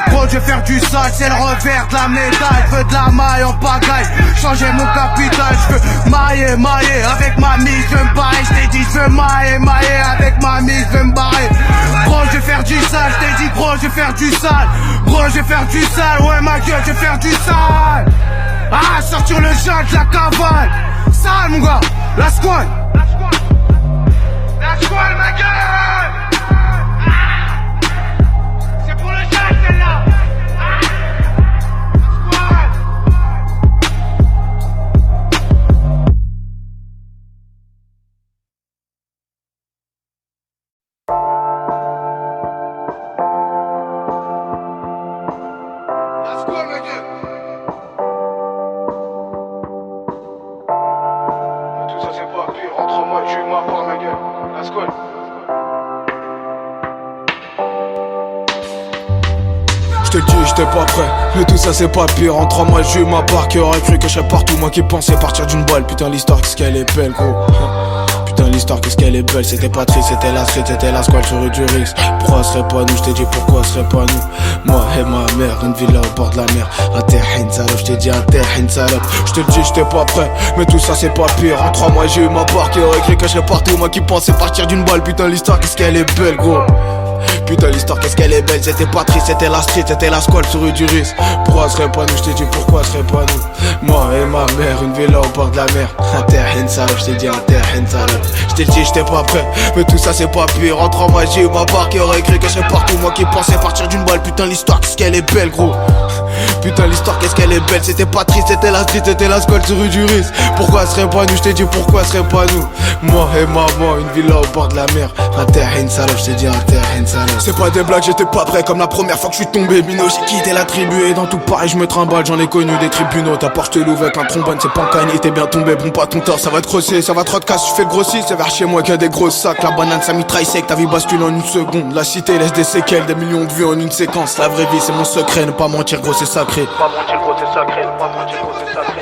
Gros je veux faire du sale, c'est le revers de la médaille. Je veux de la maille en pagaille, changer mon capital. Je veux mailler avec mamie, je veux me barrer. Je t'ai dit je veux mailler avec mamie, je veux me barrer. Gros je veux faire du sale, je t'ai dit gros je veux faire du sale. Gros je veux faire du sale, ouais ma gueule je veux faire du sale. Ah sortir le jade de la cavale. Sale mon gars, la squad. La squad ma gueule. C'est pour le jade celle-là. Je te dis j'étais pas prêt, mais tout ça c'est pas pire. En 3 mois j'ai eu ma part, qui aurait cru que je serais partout. Moi qui pensais partir d'une balle, putain l'histoire qu'est-ce qu'elle est belle gros. Putain l'histoire qu'est-ce qu'elle est belle, c'était pas triste, c'était la street, c'était la squale sur du risque. Pourquoi ce serait pas nous, je t'ai dit pourquoi ce serait pas nous. Moi et ma mère, une villa au bord de la mer. Atterrin salope, je t'ai dit atterrin salope. Je te dis j'étais pas prêt, mais tout ça c'est pas pire. En 3 mois j'ai eu ma part, qui aurait cru que je serais partout. Moi qui pensais partir d'une balle, putain l'histoire qu'est-ce qu'elle est belle gros. Putain l'histoire qu'est-ce qu'elle est belle, c'était pas triste, c'était la street, c'était la squale sur rue du risque. Pourquoi ce serait pas nous, je t'ai dit pourquoi ce serait pas nous. Moi et ma mère, une villa au bord de la mer. Atterrin salope, je t'ai dit atterrin salope. Je t'ai dit j'étais pas prêt, mais tout ça c'est pas pire. En 3 mois j'ai eu ma part, qui aurait cru que je serais partout. Moi qui pensais partir d'une balle, putain l'histoire qu'est-ce qu'elle est belle gros. Putain l'histoire qu'est-ce qu'elle est belle, c'était pas triste, c'était la street, c'était la squale sur rue du risque. Pourquoi ce serait pas nous, je t'ai dit pourquoi ce serait pas nous. Moi et maman, une villa au bord de la mer. Atterrin salope, je t'ai dit atterrin salope. C'est pas des blagues, j'étais pas prêt comme la première fois que je suis tombé. Mino, j'ai quitté la tribu et dans tout pareil je me trimballe. J'en ai connu des tribunaux, ta porte l'ouvre avec un trombone, c'est pas un cagné. T'es bien tombé, bon pas ton tort, ça va te crosser, ça va te casse, tu fais le grossir. C'est vers chez moi qu'il y a des gros sacs, la banane ça mitraille sec, ta vie bascule en une seconde. La cité laisse des séquelles, des millions de vues en une séquence. La vraie vie c'est mon secret, ne pas mentir gros c'est sacré. Pas mentir gros c'est sacré, pas mentir gros c'est sacré.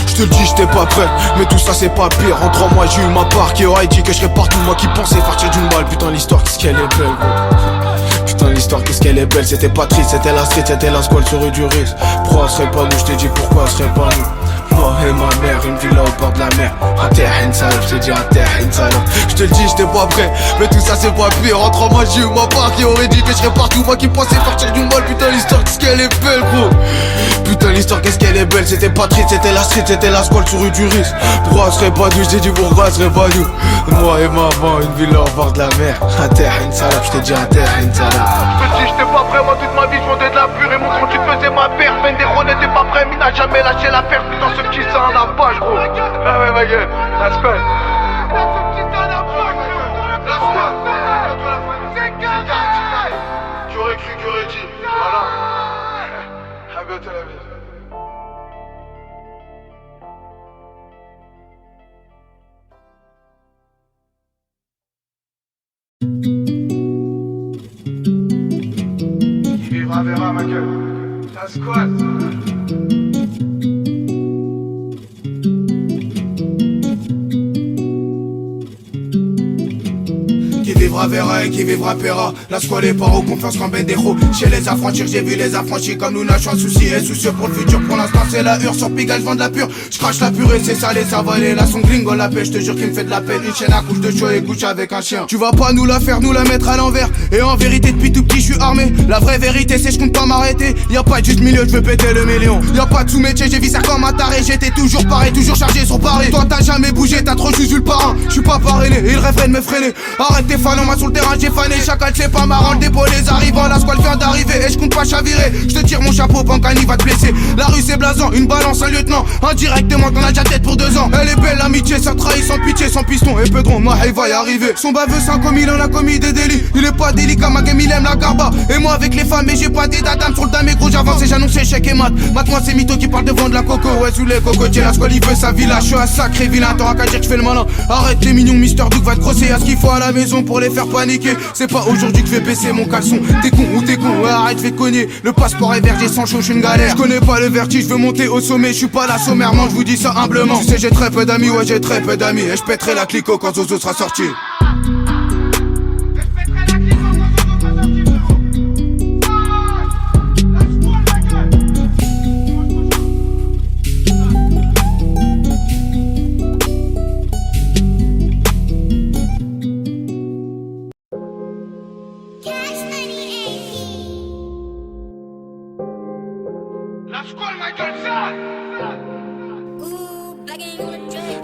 Je te le dis j'étais pas prêt, mais tout ça c'est pas pire. En 3 mois j'ai eu ma part, qui aurait dit que je serais partout. Moi qui pensais partir d'une balle, putain l'histoire qu'est-ce qu'elle est belle gros. Putain l'histoire qu'est-ce qu'elle est belle, c'était pas triste, c'était la street, c'était la squale sur rue du risque. Pourquoi ce serait pas nous, je t'ai dit pourquoi ce serait pas nous. Moi et ma mère, une villa au bord de la mer. Atterrin salope, je t'ai dit atterrin salope. Je te le dis j'étais pas prêt, mais tout ça c'est pas pire. En 3 mois j'ai eu ma part, qui aurait dit que je serais partout. Moi qui pensais partir d'une balle, putain l'histoire qu'est-ce qu'elle est belle gros. Putain l'histoire qu'est-ce qu'elle est belle, c'était pas triste, c'était la street, c'était la squale sur rue du risque. Pourquoi ce serait pas nous, je t'ai dit pourquoi ce serait pas nous. Moi et maman, une villa au bord de la mer. Atterrin salope, je t'ai dit atterrin salope. Je te dis j'étais pas prêt, moi toute ma vie je vendais de la pure. Et mon compte tu te faisais ma perte. Vendéro n'était pas prêt, mais n'a jamais lâché la perte. Putain ce petit ça en a pas gros. Ah ouais ma gueule, la squale. Qui aurait cru, qui aurait dit. Voilà. À bientôt la vie. Qui vivra verra ma gueule. La squale. vivra verra et qui vivra paiera. La squale est pas aux confiance qu'en Bendero. Chez les affranchis, j'ai vu les affranchis comme nous nage en souci et soucieux pour le futur. Pour l'instant c'est la hure, sur Pigalle j'vends de la pure. J'crache la purée, c'est salé, ça va aller. Là son gringo la pêche, j'te jure qu'il me fait de la peine. Une chaîne à couche de chaud et couche avec un chien. Tu vas pas nous la faire, nous la mettre à l'envers. Et en vérité depuis tout petit j'suis armé. La vraie vérité c'est j'compte pas m'arrêter. Y'a pas de juste milieu, j'veux péter le million. Y'a pas de sous-métier, j'ai vu ça comme un taré. J'étais toujours pareil, toujours chargé sur Paris. Toi t'as jamais bougé, t'as trop juste vu le parrain. J'suis pas parrainé, il rêverait de me freiner. Arrête tes fans, moi sur le terrain j'ai fané. Chacal c'est pas marrant, le dépôt les arrivants. La squale vient d'arriver et j'compte pas chavirer. J'te tire mon chapeau, Pancani va te blesser. La rue c'est blasant, une balance, un lieutenant. Indirectement t'en as déjà tête pour 2 ans. Elle est belle l'amitié, ça trahit sans pitié, sans piston. Et Pedron, moi il va y arriver. Son baveux sans comme il en a commis des délits. Il est pas délicat, ma game il aime la garba. Et moi avec les femmes, mais j'ai pas d'état d'âme. Sur le dame gros j'avance et j'annonce échec et mat. Moi c'est mytho qui parle de vendre la coco. Ouais sous les cocotiers, la squale il veut sa villa. J'suis un sacré vilain, t'auras qu'à dire que j'fais le malin. Arrête les mignons, Mister Duke va te grosser. À ce qu'il faut à la maison pour les faire paniquer. C'est pas aujourd'hui que je vais baisser mon caleçon. T'es con ou t'es con, ouais, arrête, fais cogner. Le passeport est vergé sans chaud, j'suis une galère. J'connais pas le vertige, j'veux monter au sommet. J'suis pas là sommairement, j'vous dis ça humblement. Tu sais j'ai très peu d'amis, ouais j'ai très peu d'amis. Et j'pèterai la clico quand Zozo sera sorti.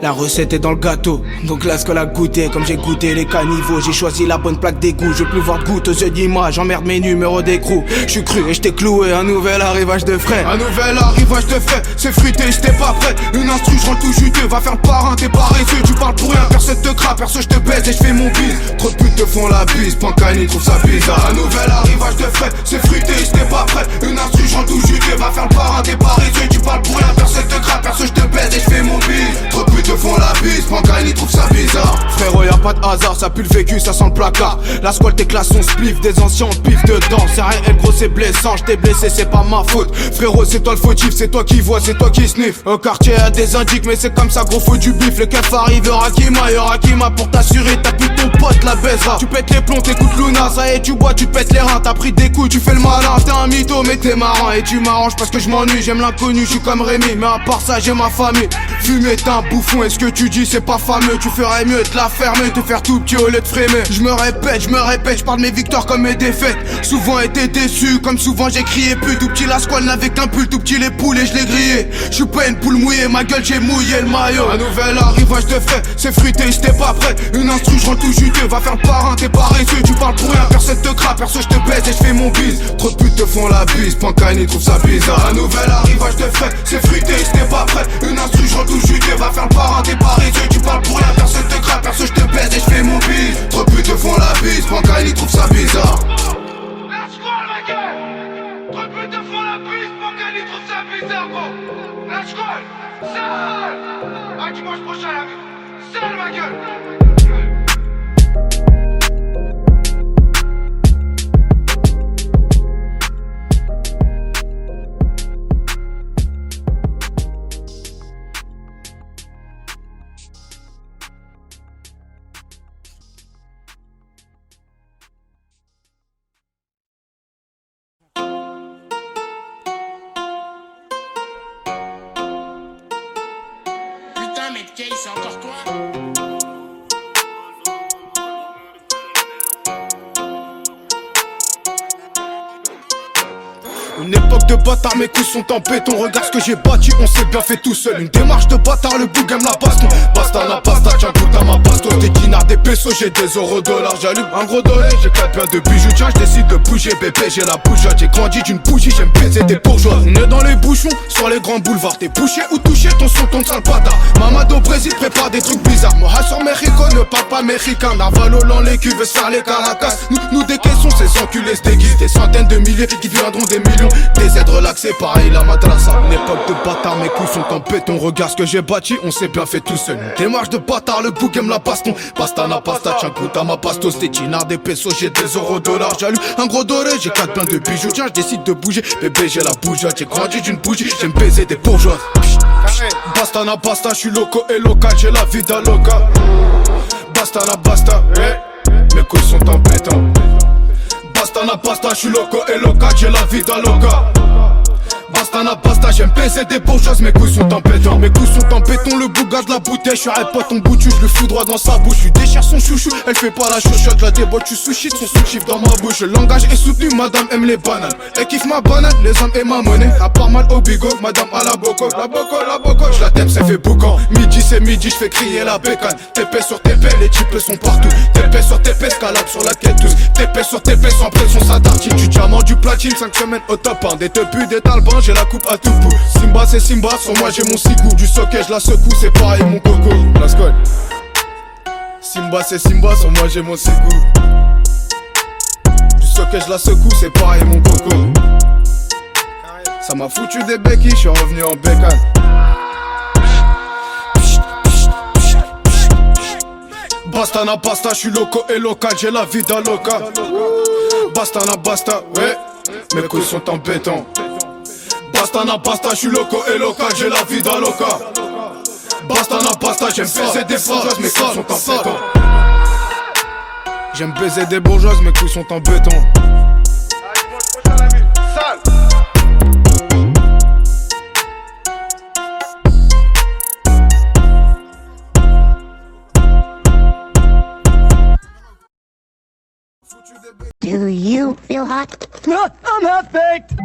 La recette est dans le gâteau, donc là ce qu'on a goûté. Comme j'ai goûté les caniveaux, j'ai choisi la bonne plaque d'égout. Je veux plus voir de goutte aux yeux d'image, j'emmerde mes numéros d'écrou. J'suis cru et j't'ai cloué, un nouvel arrivage de frais. Un nouvel arrivage de frais, c'est fruité, j'étais pas prêt. Une instru, j'rentre tout juteux, va faire le parrain, t'es paresseux. Tu parles pour rien, personne te crappe, perso j'te baise et j'fais mon bise. Trop de putes te font la bise, Pancani trouve ça bizarre. Un nouvel arrivage de frais, c'est fruité, j'étais pas prêt. Une instru, j'rentre tout juteux, va faire le parrain, t'es paresseux. Tu parles pour rien, personne te crappe, perso j'te baise et j'fais mon bise. Trop de putes te font la bise, Pancani trouve ça bizarre. Frérot y'a pas de hasard, ça pue le vécu, ça sent le placard. La squale tes classes, on spliff, des anciens on pif dedans. C'est réel gros c'est blessant, j't'ai blessé c'est pas ma faute. Frérot c'est toi le fautif, c'est toi qui vois, c'est toi qui sniff. Au quartier y'a des indiques mais c'est comme ça gros faut du bif. Le keuf arrive, y'aura Kima pour t'assurer, t'as plus ton pote la baisera. Tu pètes les plombs, t'écoutes Luna, ça y est tu bois, tu te pètes les reins. T'as pris des coups, tu fais le malin, t'es un mytho mais t'es marrant. Et tu m'arranges parce que je m'ennuie, j'aime l'inconnu, je suis comme Rémi. Mais à part ça j'ai ma famille. Fumer t'es un bouffon, est-ce que tu dis c'est pas fameux? Tu ferais mieux de la fermer, te faire tout petit au lieu de frémer. Je me répète, je parle mes victoires comme mes défaites. Souvent été déçu, comme souvent j'ai crié pute. Tout petit la squale n'avait qu'un pull, tout petit les poules et je l'ai grillé. Je suis pas une poule mouillée, ma gueule j'ai mouillé le maillot. Un nouvel arrivage de frais, c'est fruité, j'étais pas prêt. Une instru, j'rentre tout juteux, va faire le parrain, t'es paresseux. Tu parles pour rien, personne te crappe, perso j'te baise et j'fais mon bise. Trop de putes te font la bise, Pancani trouve ça bizarre. Un nouvel arrivage de frais, c'est fruité, j'étais pas prêt. Une instru, j'rentre tout juteux, va faire le parrain, t'es paresseux. Tu parles pour rien, personne te crappe, perso j'te baise et j'fais mon bise. Trop de putes te font la bise, Pancani trouve ça bizarre. La squale ma gueule. Trop de putes te font la bise, Pancani trouve ça bizarre gros. La squale, sale. À dimanche prochain la vie, sale ma gueule. Mais Kay, c'est encore toi? Une époque de bâtard, mes coups sont en béton. Regarde ce que j'ai bâti, on s'est bien fait tout seul. Une démarche de bâtard, le boug aime la baston. Basta la pasta, tiens goûte à ma pasto. Des dinars, des pesos, j'ai des euros dollars. J'allume un gros dollar, j'ai 4 paires de bijoux. Tiens, j'décide de bouger, bébé, j'ai la bougeotte. J'ai grandi d'une bougie, j'aime baiser des bourgeois. On est dans les bouchons, sur les grands boulevards. T'es bouché ou touché, ton son tombe sale bâtard. Mamado Brésil prépare des trucs bizarres. Moha sur Mexico, ne parle pas mexicain. Narvalo dans les cuves, veut se faire les caracas. Nous décaissons, ces enculés se déguisent. Des centaines de milliers qui deviendront des millions. Des aides relaxées, pareil la madrasa. Une époque de bâtard, mes coups sont en béton. Regarde ce que j'ai bâti, on s'est bien fait tout seul. Une démarche de bâtard, le boug aime la baston. Pasta na pasta, tiens goûte à ma pastos. Des dinars, des pesos, j'ai des euros dollars. J'allume un gros doré, j'ai 4 pains de bijoux. Tiens, j'décide de bouger, bébé, j'ai la bougeotte. J'ai grandi d'une bougie, j'aime baiser des bourgeois. Basta na basta, j'suis loco et local, j'ai la vida loca. Basta na basta, hey. mes couilles sont en béton. Bastana basta, j'suis loco et loca, j'ai la vie d'Aloca. Bastana basta, j'aime baiser des bourgeoises, mes couilles sont en béton. Mes couilles sont en béton, le bouga de la bouteille. J'suis un pote en boutu, j'le fous droit dans sa bouche. J'lui déchire son chouchou, elle fait pas la chouchotte. La débauche, tu sushi, son sushi dans ma bouche. Le langage est soutenu, madame aime les bananes. Elle kiffe ma banane, les hommes et ma monnaie. À part mal au bigot, madame à la boco. La boco, la boco, j'la t'aime, ça fait boucan. Midi c'est midi, j'fais crier la bécane. TP sur TP, les types sont partout. TP sur TP, scalable sur la quête tous. TP sur TP, sans pression, ça tartine. Du diamant, du platine, 5 semaines au top 1. Des tepus, des talbans, j'ai la coupe à tout bout. Simba c'est Simba, sur moi j'ai mon cigou. Du socket je la secoue, c'est pareil mon coco. La scolle. Simba c'est Simba, sur moi j'ai mon cigou. Du socket je la secoue, c'est pareil mon coco. Ça m'a foutu des béquilles, je suis revenu en bécane. Bastana basta, j'suis loco et local, j'ai la vie d'Aloca. Bastana basta, ouais, mes couilles sont en béton. Bastana basta, j'suis loco et local, j'ai la vie d'Aloca. Bastana basta, j'aime baiser des bourgeoises, mes couilles sont en béton. J'aime baiser des bourgeoises, mes couilles sont en béton. Do you feel hot? I'm half baked.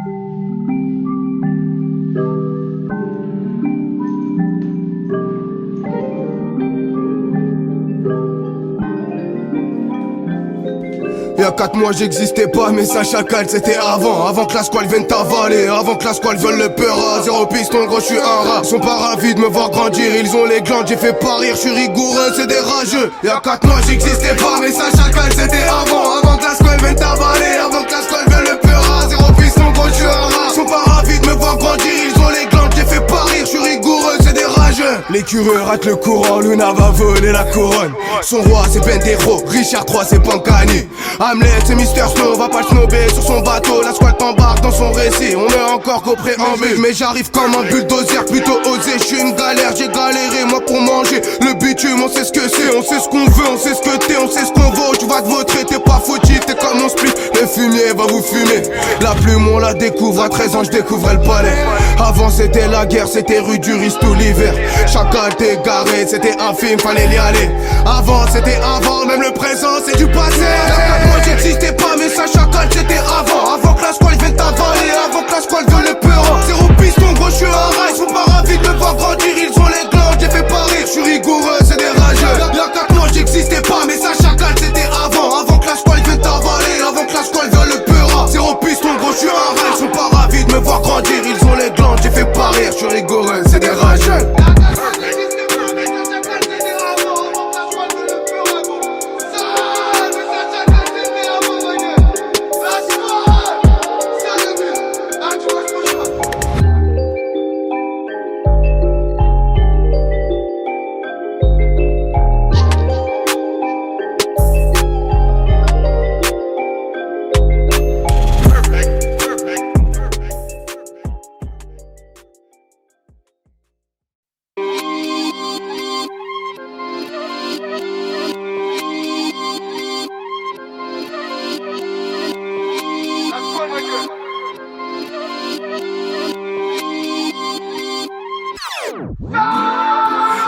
Y'a 4 mois j'existais pas, mais ça chacal c'était avant que la squale vienne t'avaler, avant que la squale vole le peura. Zéro piston gros, j'suis un rat. Ils sont pas ravis de me voir grandir, ils ont les glandes, j'ai fait pas rire, j'suis rigoureux, c'est des rageux. Y'a 4 mois j'existais pas, mais ça chacal c'était avant que la squale vienne t'avaler, avant que la squale vole le peura. Zéro piston gros, j'suis un rat. Ils sont pas ravis de me voir grandir, ils ont les glandes, j'ai fait pas rire, j'suis rigoureux, c'est des rageux. L'écureux rate le courant, Luna va voler la couronne. Son roi c'est Bendero, Richard III c'est Pancani. Hamlet c'est Mister Snow, va pas le snobber sur son bateau. La squale t'embarque dans son récit, on est encore qu'au préambule. Mais j'arrive comme un bulldozer, plutôt osé. J'suis une galère, j'ai galéré moi pour manger. Le bitume, on sait ce que c'est, on sait ce qu'on veut, on sait ce que t'es, on sait ce qu'on vaut. Tu vas te vautrer, t'es pas fautif, t'es comme mon split. Le fumier va vous fumer. La plume on la découvre, à 13 ans j'découvrais le palais. Avant c'était la guerre, c'était rue du Riz tout l'hiver. Chacal t'es garé, c'était un film, fallait y aller. Avant c'était avant, même le présent c'est du passé. Moi j'existais pas, mais ça chacal c'était avant que la squale vienne t'avaler, avant que la squale vole le peura. Zéro piston gros, j'suis un rat. Ils sont pas ravis de me voir grandir, ils ont les glandes, j'ai fait pas rire, j'suis rigoureux, c'est des rageux. Y'a 4 mois j'existais pas, mais ça chacal c'était avant que la squale vienne t'avaler, avant que la squale vole le peura. Zéro piston gros, j'suis un rat. Ils sont pas ravis de me voir grandir, ils ont les glandes, j'ai fait pas rire, j'suis rigoureux, c'est des rageux.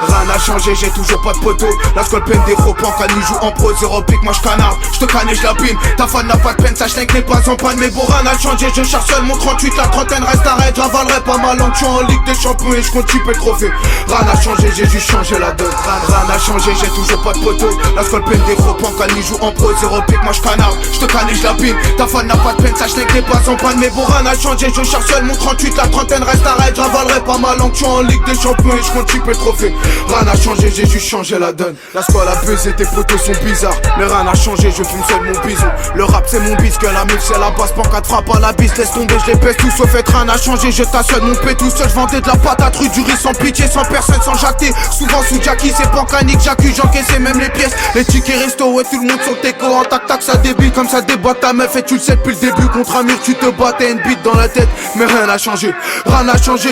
Rien n'a changé, j'ai toujours pas de poteau. La squale peine des gros plans, quand il joue en pro, zéro pique, moi j'canarde, j'te canne et j'lapine. Ta fan n'a pas de peine, sache n'est pas en panne. Mais bon, rien n'a changé, je cherche seul mon 38, la trentaine reste arrête. J'avalerai pas ma langue, j'suis en Ligue des Champions et j'compte le trophée. Rien n'a changé, j'ai juste changé la donne. Rien n'a changé, j'ai toujours pas de poteau. La squale peine des gros plans, quand il joue en pro, zéro pique, moi j'canarde, j'te canne et j'lapine. Ta fan n'a pas de peine, sache n'est pas en panne. Mais bon, rien n'a changé, je cherche seul mon 38, la trentaine reste arrête. J'avalerai pas ma langue, j'suis en Ligue des Champions et j'compte le trophée. Rien n'a changé, j'ai juste changé la donne. La squale a buzzé, tes photos sont bizarres. Mais rien n'a changé, je fume seul mon bison. Le rap c'est mon bis, que la mif c'est la basse. Pour 4 frappes à la bise, laisse tomber, je les pèse tout sauf être. Rien n'a changé, je t'assure seul, mon pé tout seul, je vendais de la patate rue du riz sans pitié, sans personne, sans jacter. Souvent sous Jackie, c'est pancanique, j'accuse, j'encaissais même les pièces. Les tickets resto, ouais, tout le monde sur tes en tac tac, ça débite comme ça débat ta meuf. Et tu le sais depuis le début, contre un mur, tu te bats, t'as une bite dans la tête. Mais rien n'a changé,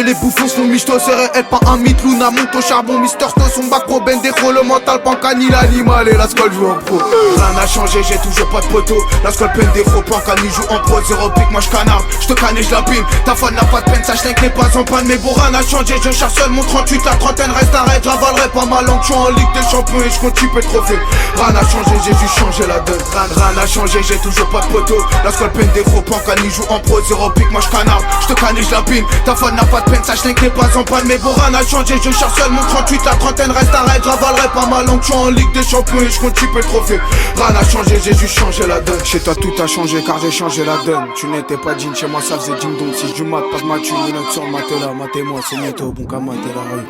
les bouffons sont michto, c'est réel, pas un mythe. Luna monte au charbon, Mister Sto, son bac pro, Bendejo, le mental, Pancani, l'animal et la scolle joue en pro. Rien n'a changé, j'ai toujours pas de poteau. La scolle Bendejo, Pancani joue en pro, zéro pique, moi j'canarde, j'te canne et j'lapine. Ta fan n'a pas de peine, sache que n'est pas en panne. Mais bon, rien n'a changé, je cherche seul mon 38, la trentaine reste arrête. J'avalerai pas ma langue, j'suis en Ligue des Champions et j'compte le trophée. Rien n'a changé, j'ai juste changé la donne. Rien n'a changé, j'ai toujours pas de poteau. La scolle Bendejo, Pancani joue en pro, zéro pique, moi j'canarde, j'te canne et j'lapine. Ta fan n'a pas de peine, sache que n'est pas en panne. Mais bon, rien n'a changé, je cherche seul mon 38, la trentaine reste arrête. J'avalerai pas ma langue, j'suis en Ligue des Champions et j'compte le trophée. Rien n'a changé, j'ai juste changé la donne. Chez toi tout a changé car j'ai changé la donne. Tu n'étais pas digne, chez moi ça faisait ding dong. Si du mat, pas de mat, tu une note sur le matelas. Matez-moi, c'est netto, bon qu'à mater la rue.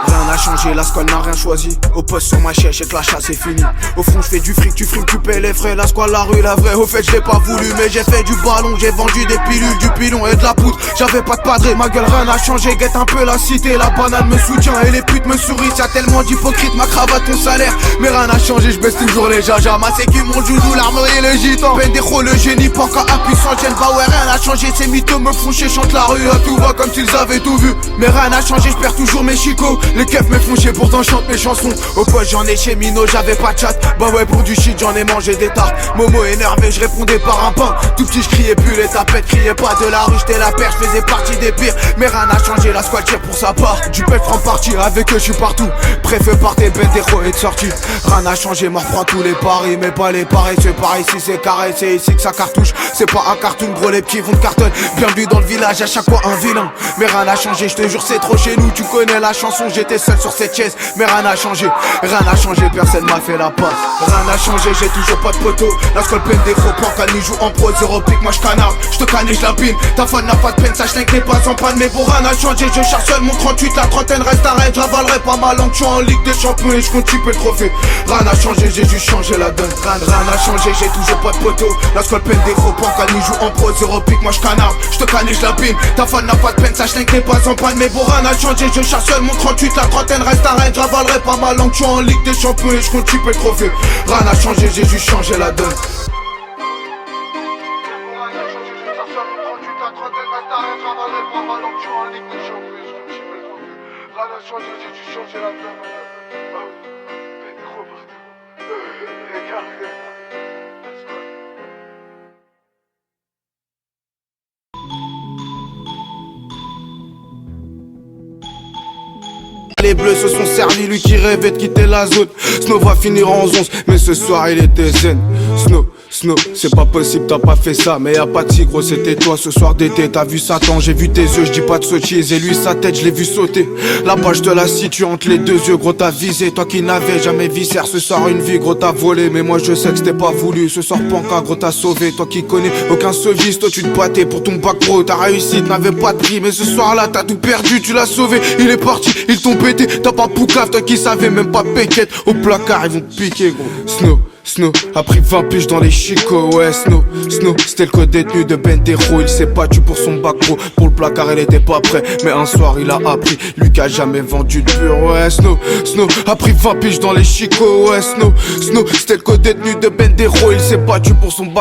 Rien n'a changé, la squale n'a rien choisi. Au poste sur ma chaise, et que la chasse est finie. Au fond j'fais du fric, tu frimes, tu paies les frais. La squale, la rue, la vraie, au fait je l'ai pas voulu. Mais j'ai fait du ballon, j'ai vendu des pilules, du pilon et de la poudre. J'avais pas de padré, ma gueule rien n'a changé. Guette un peu la cité, la banane me soutient et les putes me sourient. Y'a tellement d'hypocrites, ma cravate, ton salaire. Mais rien n'a changé, je baisse toujours les jajas. Ma sécu, mon joujou, l'armerie et le gitan. Bendejo, le génie, Panka, impuissant, Jen, bah ouais, rien n'a changé. Ces mythos me font chier, chante la rue à tout va comme s'ils avaient tout vu. Mais rien n'a changé, je perds toujours mes chicots. Les keufs me font chier, pourtant chante mes chansons. Au poste j'en ai chez Mino, j'avais pas de chat. Bah ouais, pour du shit j'en ai mangé des tartes. Momo énervé, je répondais par un pain. Tout petit, je criais plus les tapettes, criais pas de la rue, j'étais la perche, je faisais partie des pires. Mais rien n'a changé, la squad tire pour sa part. Du pète franc parti, avec eux je suis partout. Préfet partait, Bendejo est de sortie. Rien n'a changé, m'en reprend tous les paris. Mais pas les pareils, c'est pareil, si c'est carré, c'est ici que ça cartouche. C'est pas un cartoon, gros, les petits vont de carton. Bienvenue dans le village, à chaque fois un vilain. Mais rien n'a changé, je te jure, c'est trop chez nous. Tu connais la chanson, j'étais seul sur cette chaise. Mais rien n'a changé, personne m'a fait la passe. Rien n'a changé, j'ai toujours pas de poteau. La scolle Bendejo, Pancani joue en pro, zéro pique, moi j'canarde, j'te canne et j'lapine. Ta fan n'a pas de peine, sache que n'est pas en panne. Mais bon, rien n'a changé, je cherche seul mon 38, la trentaine reste arrête. J'avalerai pas ma langue, j'suis en Ligue des Champions et j'compte le trophée. Rien n'a changé, j'ai juste changé la donne. Rien n'a changé, j'ai toujours pas de poteau. La scolle Bendejo, Pancani joue en pro, zéro pique, moi j'canarde, j'te canne et j'lapine. Ta fan n'a pas de peine, sache que n'est pas en panne. Mais bon, rien n'a changé, je cherche seul mon 38, la trentaine reste arrête. J'avalerai pas ma langue, j'suis en Ligue des Champions et j'compte le trophée. Rien n'a changé, j'ai juste changé la donne. Les bleus se sont servis, lui qui rêvait de quitter la zone. Snow va finir en 11, mais ce soir il était zen. Snow, c'est pas possible, t'as pas fait ça. Mais y'a pas de si gros, c'était toi ce soir d'été. T'as vu Satan, j'ai vu tes yeux, je dis pas de sottise. Et lui sa tête, je l'ai vu sauter. Là-bas je te la situe entre les deux yeux, gros t'as visé. Toi qui n'avais jamais viscère, ce soir une vie, gros t'as volé. Mais moi je sais que c'était pas voulu. Ce soir Panka, gros t'as sauvé. Toi qui connais aucun service, toi tu te battais pour ton bac pro. Ta réussite n'avait pas de prix, mais ce soir là t'as tout perdu, tu l'as sauvé. Il est parti, ils t'ont pété. T'as pas poucave, toi qui savais même pas péquette. Au placard ils vont te piquer, gros. Snow a pris 20 piges dans les chicots, ouais Snow, c'était le co-détenu de Bendejo. Il s'est battu pour son bac pro, pour le placard il était pas prêt. Mais un soir il a appris, lui qui a jamais vendu de pur, ouais Snow a pris 20 piges dans les chicots, ouais Snow, c'était le co-détenu de Bendejo. Il s'est battu pour son bac